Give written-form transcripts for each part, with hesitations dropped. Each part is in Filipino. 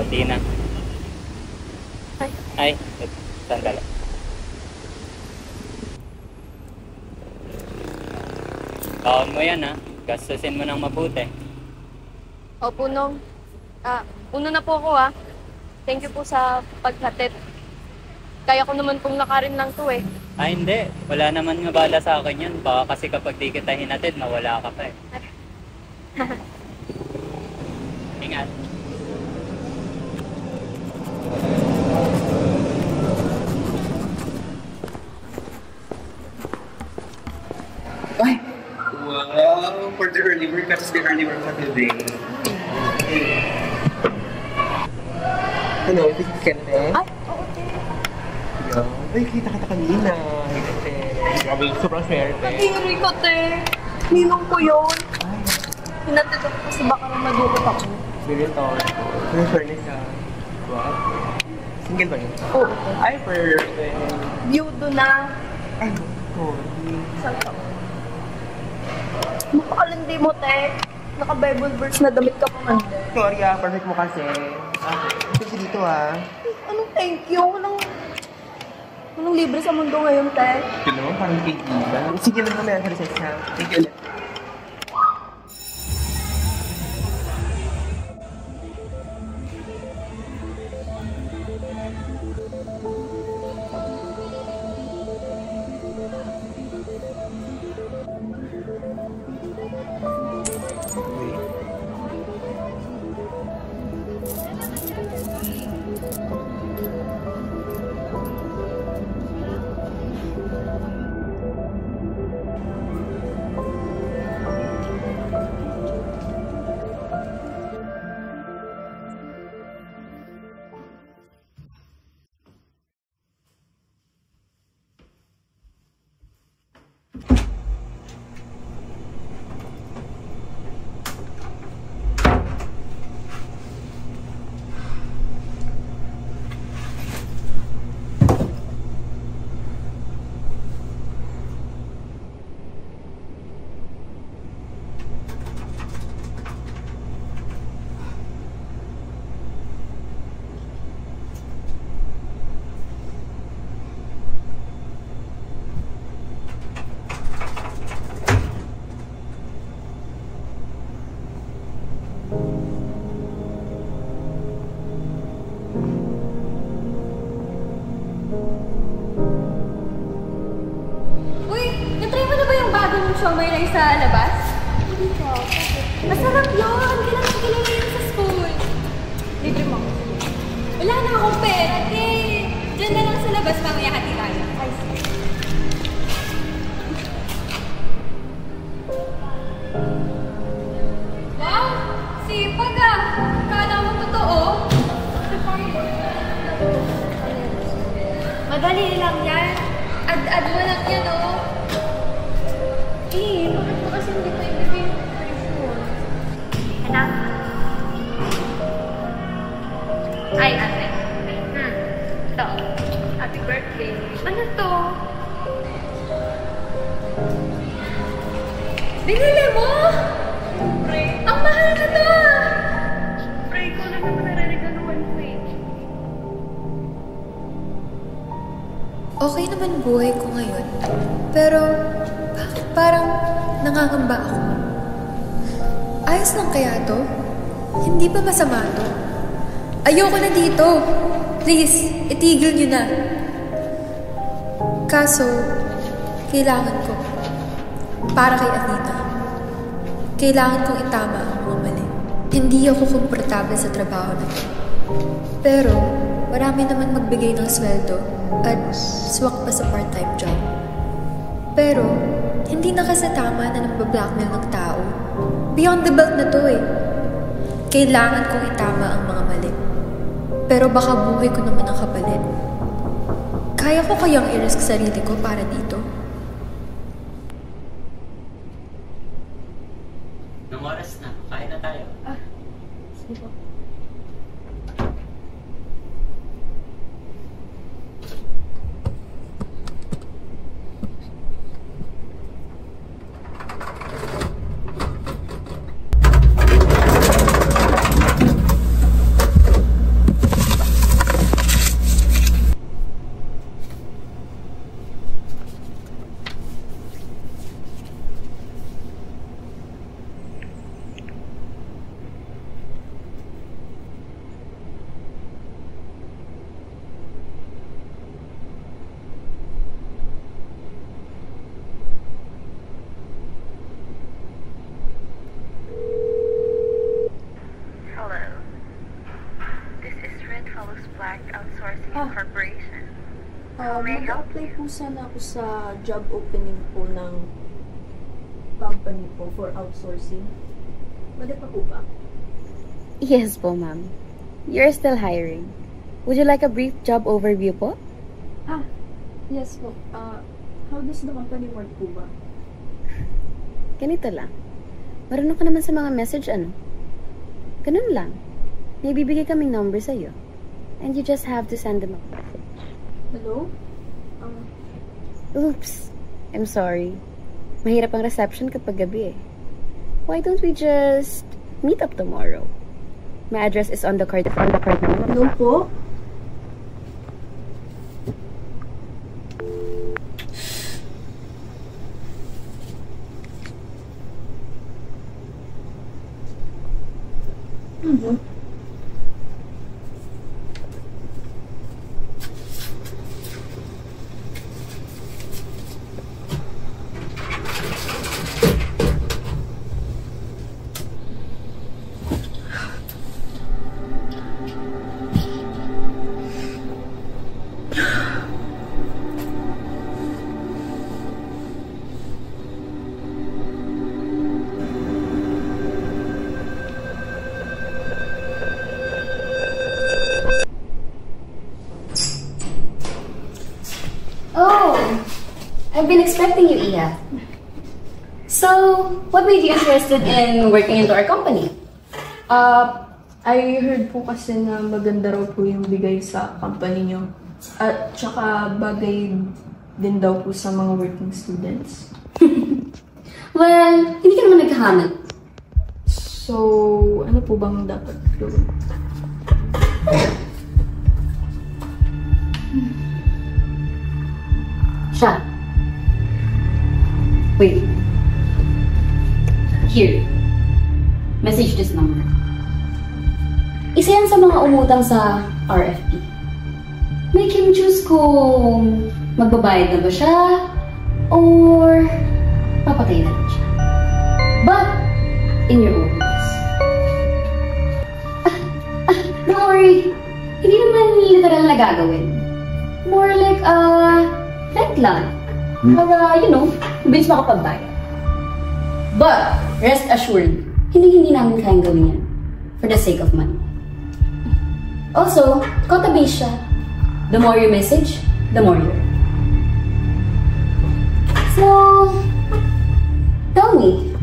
Di na. Ay, sandali. Taon mo yan ha. Gastusin mo ng mabuti. Opo, Nong. Uno na po ako Thank you po sa paghatid. Kaya ko naman pong lakarin lang to eh. Ay, hindi. Wala naman nga bala sa akin yun. Baka kasi kapag di kita hinatid, mawala ka pa eh. Ingat. Ay! Wow! For the early bird, that's the early bird for today. Hello, this is Kenneth. Ay, oo, Ay, kita kanina. Grabe, sobrang swerte. Hindi ko, te. Ninong ko yun. Hinatid ako kasi baka na madukot ako. Very tall. Very fairness ka. What? Single ba yun? Oo. Ay, perfect. Byudo na. Ay, Isang taon. Mapakalandi mo, te. Naka-Bible verse na damit ka pa man. Sorry perfect mo kasi. Kasi dito Anong thank you? Walang libre sa mundo ngayon, te. Ano? Parang kaibigan. Sige lang naman sa research ha. Thank you ulit. siomay na sa labas? Hindi ko. Masarap yun. Kailangan yun sa school. Libre mo. Wala na akong pera. Diyan na lang sa labas. Mamaya hati tayo. Ay, wow! Sipag ah! Kala mo totoo? Madali lang yan. Add mo lang yan, oh. Bakit mo kasi hindi ko ibigay yung pressure? Anak? Ay, ate. Ito. Happy birthday. Ano to? Binili mo? Siyempre. Ang mahal na to! Siyempre, ikaw na naman nare-regaluhan mo eh. Okay naman buhay ko ngayon. Pero, bakit parang nangangamba ako? Ayos lang kaya to? Hindi ba masama to? Ayoko na dito! Please, itigil niyo na. Kaso, kailangan ko. Para kay Athena. Kailangan kong itama ang mga mali. Hindi ako komportable sa trabaho na to. Pero, marami naman magbigay ng sweldo at swak pa sa part-time job. Pero, hindi na kasi tama na nagba-blackmail ng tao. Beyond the belt na to eh. Kailangan kong itama ang mga mali. Pero baka buhay ko naman ang kapalit. Kaya ko kayang i-risk sarili ko para dito? Nung oras na, kain na tayo. Sige po. Mag-apply po sana ako sa job opening po ng company po for outsourcing. Pwede pa po ba? Yes po, ma'am. You're still hiring. Would you like a brief job overview po? Yes po. How does the company work po ba? Ganito lang. Marunong ka naman sa mga message, ano? Ganun lang. May bibigay kaming number sa'yo. And you just have to send them a message. Hello? Oops. I'm sorry. Mahirap ang reception kapag gabi eh. Why don't we just meet up tomorrow? My address is on the card. Hello po? Oh, I've been expecting you, Iya. So, what made you interested in working into our company? I heard po kasi na maganda raw po yung bigay sa company nyo. At tsaka bagay din daw po sa mga working students. Well, hindi ka naman nagkahanap. So, ano po bang dapat gawin? Siya. Wait. Here. Message this number. Isa yan sa mga umutang sa RFP. Make him choose kung magbabayad na ba siya or papatay na rin siya. But, in your own ways. Don't worry. Hindi naman literal na gagawin. More like rent lang. Para, mabilis makapagbayad. But, rest assured, hindi namin kayang gawin yan for the sake of money. Also, quota-based siya. The more you message, the more you earn. So, tell me,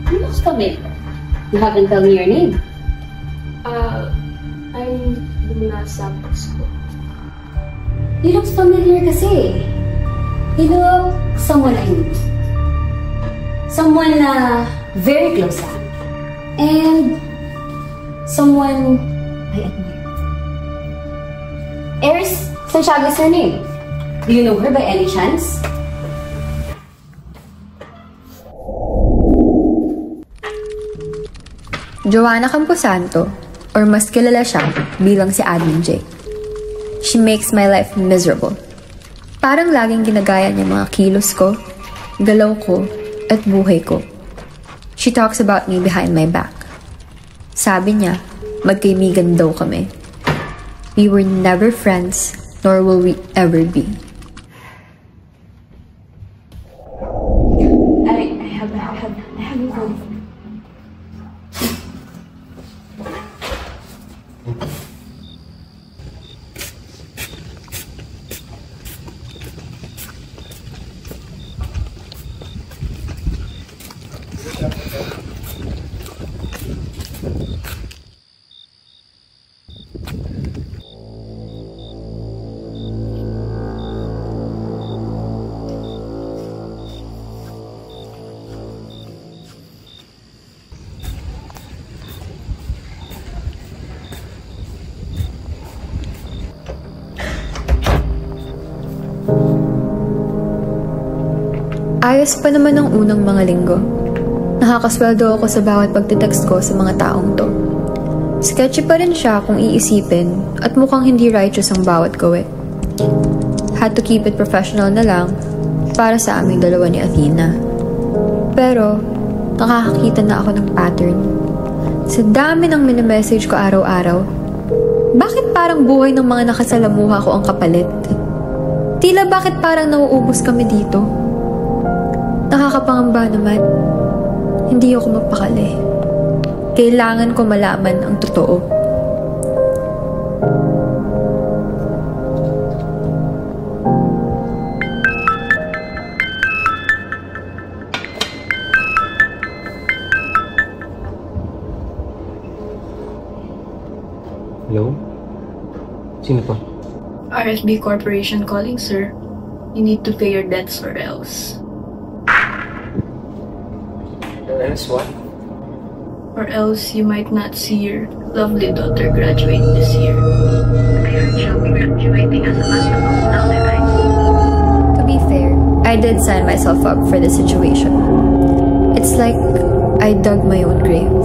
you looks familiar. You haven't told me your name. I'm Luna Santos po. You look familiar kasi. You look someone I knew. Someone na very close sa akin. And someone I admire. Eris Santiago is her name. Do you know her by any chance? Joanna Camposanto, or mas kilala siya bilang si Admin J. She makes my life miserable. Parang laging ginagaya niya mga kilos ko, galaw ko, at buhay ko. She talks about me behind my back. Sabi niya, magkaibigan daw kami. We were never friends, nor will we ever be. I have your phone. Ayos pa naman ng unang mga linggo. Nakakasweldo ako sa bawat pagtitext ko sa mga taong to. Sketchy pa rin siya kung iisipin at mukhang hindi righteous ang bawat gawi. Had to keep it professional na lang para sa aming dalawa ni Athena. Pero, nakakakita na ako ng pattern. Sa dami ng minimessage ko araw-araw, bakit parang buhay ng mga nakasalamuha ko ang kapalit? Tila bakit parang nauubos kami dito? Nakakapangamba naman. Hindi ako mapakali. Kailangan ko malaman ang totoo. Hello? Sino po? RFB Corporation calling, sir. You need to pay your debts or else. Else what? Or else you might not see your lovely daughter graduate this year. I heard she'll be graduating as a master of none, right? To be fair, I did sign myself up for the situation. It's like I dug my own grave.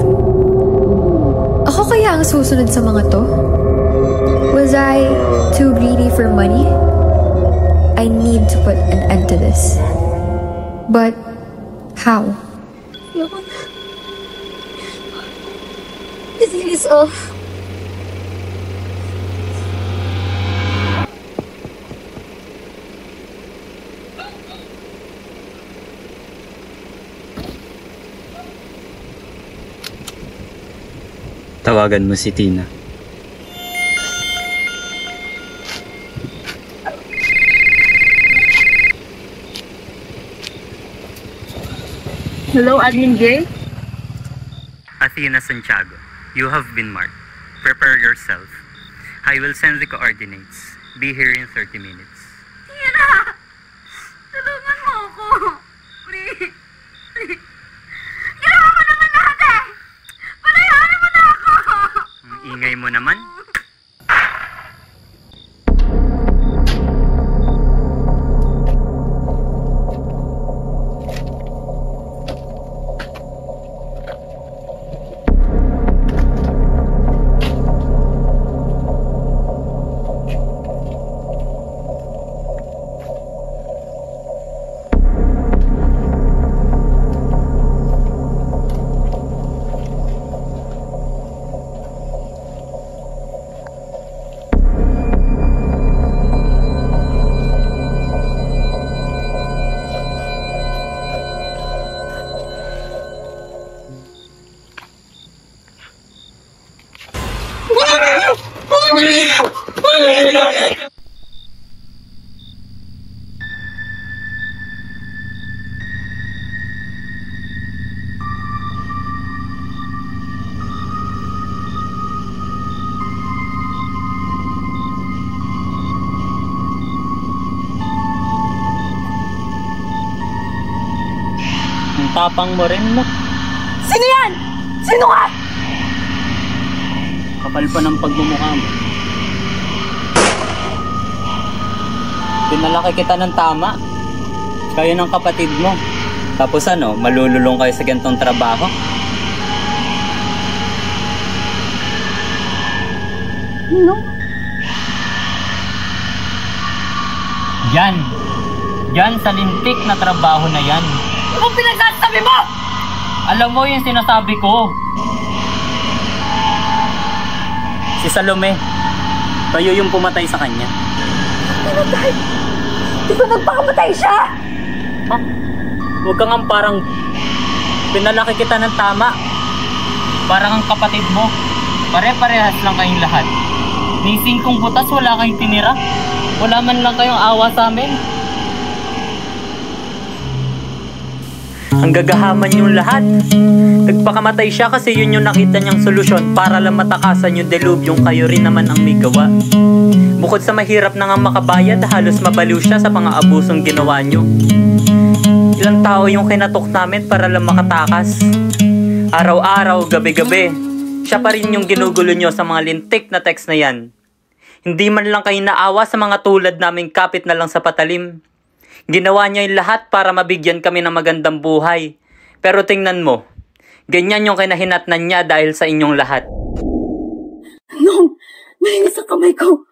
Ako kaya ang susunod sa mga to? Was I too greedy for money? I need to put an end to this. But how? This is all. Tawagan mo si Tina. Hello, Admin J? Athena Santiago, you have been marked. Prepare yourself. I will send the coordinates. Be here in 30 minutes. Tina! Tulungan mo ako! Please! Please! Ginawa ko naman lahat eh! Palayanin mo na ako! Ang ingay mo naman. Ang tapang mo rin, no? Sino yan? Sino ka? Kapal pa ng pagmumukha mo. Pinalaki kita ng tama. Kayo ng kapatid mo. Tapos ano, malululong kayo sa ganitong trabaho? No. Yan. Yan sa lintik na trabaho na yan. Ano pinagsasabi mo? Alam mo yung sinasabi ko. Si Salome. Kayo yung pumatay sa kanya. Pinatay? Di ba nagpakamatay siya? Ha? Huwag kang ang parang pinalaki kita ng tama. Parang ang kapatid mo. Pare-parehas lang kayong lahat. Ni 5 butas wala kayong tinira. Wala man lang kayong awa sa amin. Ang gagahaman yung lahat. Nagpakamatay siya kasi yun yung nakita niyang solusyon para lang matakasan yung delubyong kayo rin naman ang may gawa. Bukod sa mahirap na nga makabayad, halos mabaliw siya sa pang-aabusong ginawa niyo. Ilang tao yung kinatok namin para lang makatakas. Araw-araw, gabi-gabi, siya pa rin yung ginugulo niyo sa mga lintik na text na yan. Hindi man lang kayo naawa sa mga tulad naming kapit na lang sa patalim. Ginawa niya yung lahat para mabigyan kami ng magandang buhay. Pero tingnan mo, ganyan yung kinahinatnan niya dahil sa inyong lahat. No! Malinis ang kamay ko!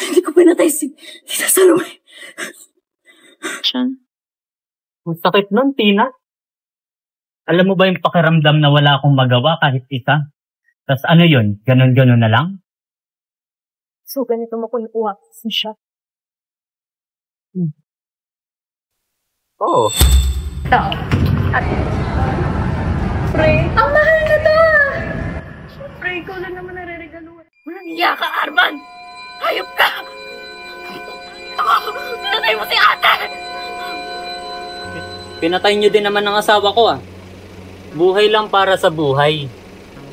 Hindi ko pinatay si Salome. Ang sakit nun, Tina. Alam mo ba yung pakiramdam na wala akong magawa kahit isa? Tas ano yun? Ganon-ganon na lang? So, ganito mo kung siya. Oo. Pre, ang mahal na to! Pre, ikaw lang naman nare-regaluhan. Walang iya ka, Arman! Hayop ka! Ako! Pinatay mo si ate! Pinatay niyo din naman ang asawa ko ah. Buhay lang para sa buhay.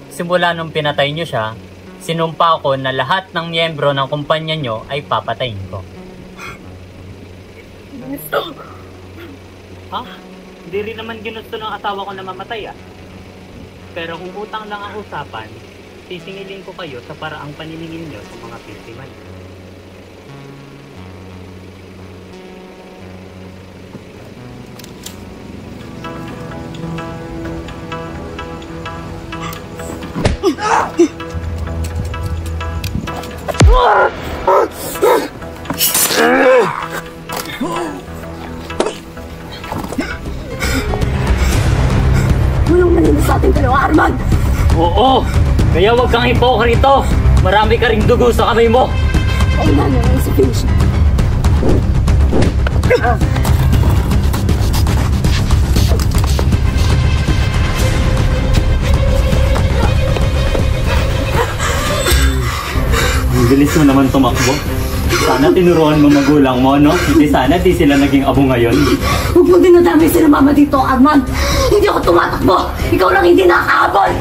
Simula nung pinatay niyo siya, sinumpa ko na lahat ng miyembro ng kumpanya niyo ay papatayin ko. Gusto! Ha? Hindi rin naman ginusto ng asawa ko na mamatay ah. Pero kung utang lang ang usapan, sisingilin ko kayo sa paraang paniningil niyo sa mga biktima niyo. Walang malinis sa ating dalawa, Arman! Oo! Kaya wag kang hipokrito! Marami ka ring dugo sa kamay mo! Ay, namin ang sa finish. Ang bilis mo naman tumakbo. Sana tinuruan mo magulang mo, no? Hindi sana di sila naging abo ngayon. Huwag mo dinadamay sila mama dito, Arman! Hindi ako tumatakbo! Ikaw lang hindi nakakahabol!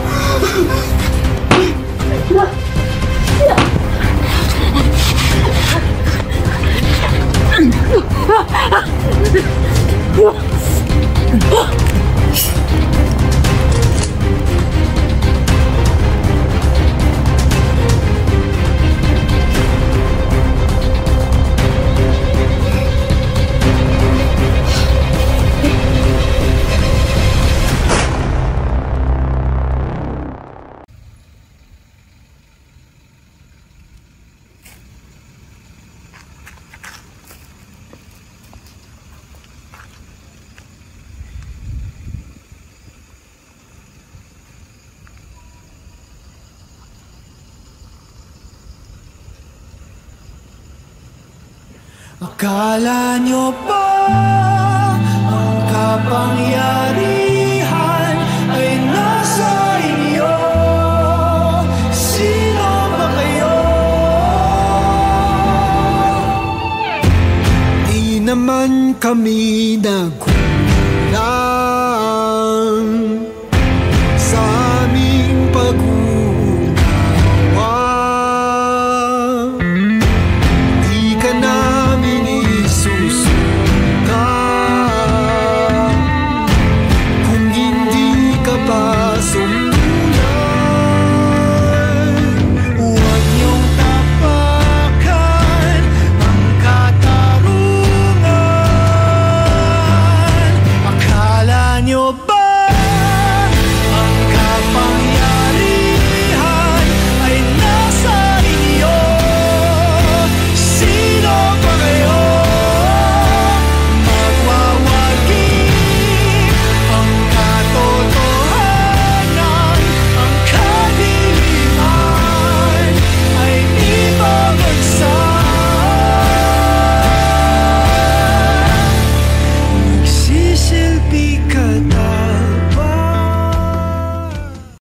Akala nyo ba ang kapangyarihan ay nasa inyo? Sino ba kayo? Di naman kami